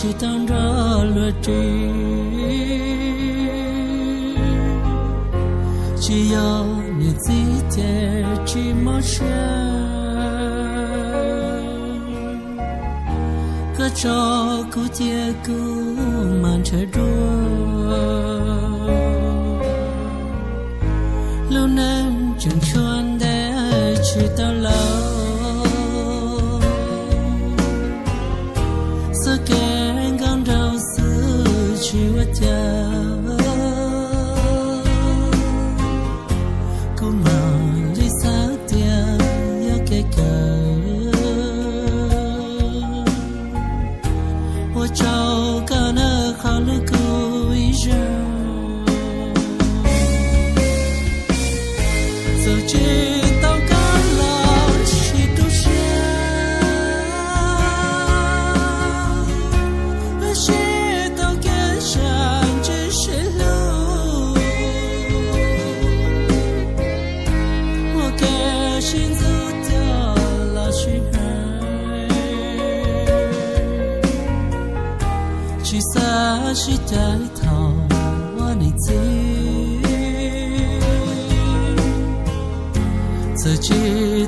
chỉ tăng ra lừa trì chỉ có những gì thế chỉ mất cứ cho cứ chia cứ màn trời đua lâu nên chẳng chuan để chỉ ta lâu sự kén gan đau sự chỉ vật cha cô mà đi xa tiền ya cái cờ我找个那好了够一人。走进到高楼去读书，我学到跟上真是路，我个心走到老去海，去撒去带头我你自自己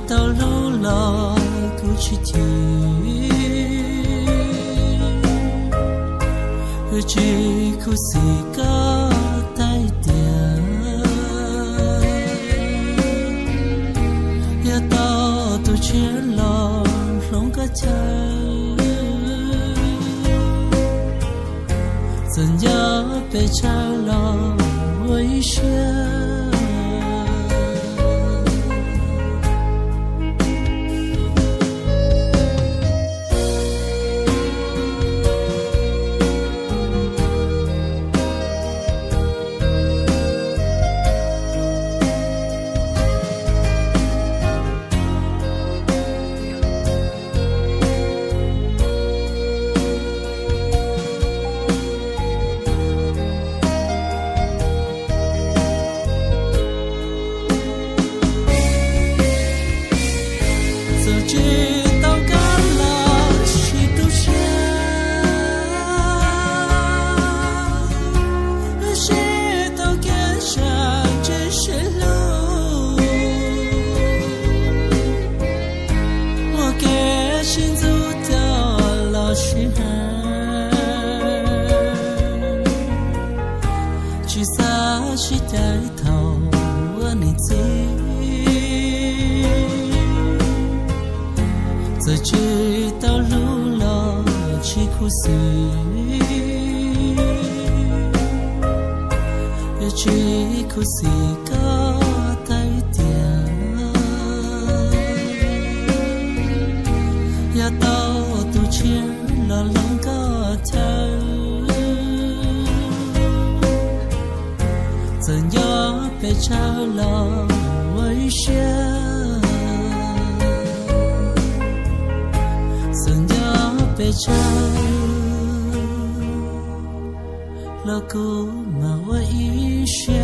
到路了不去听自己苦死个带点也到都去了弄个家怎样被拆了危险去撒去带头我你自己到路了去苦死也去苦死个带点也到都去了两个头怎样被拆了危险怎样被拆了够吗危险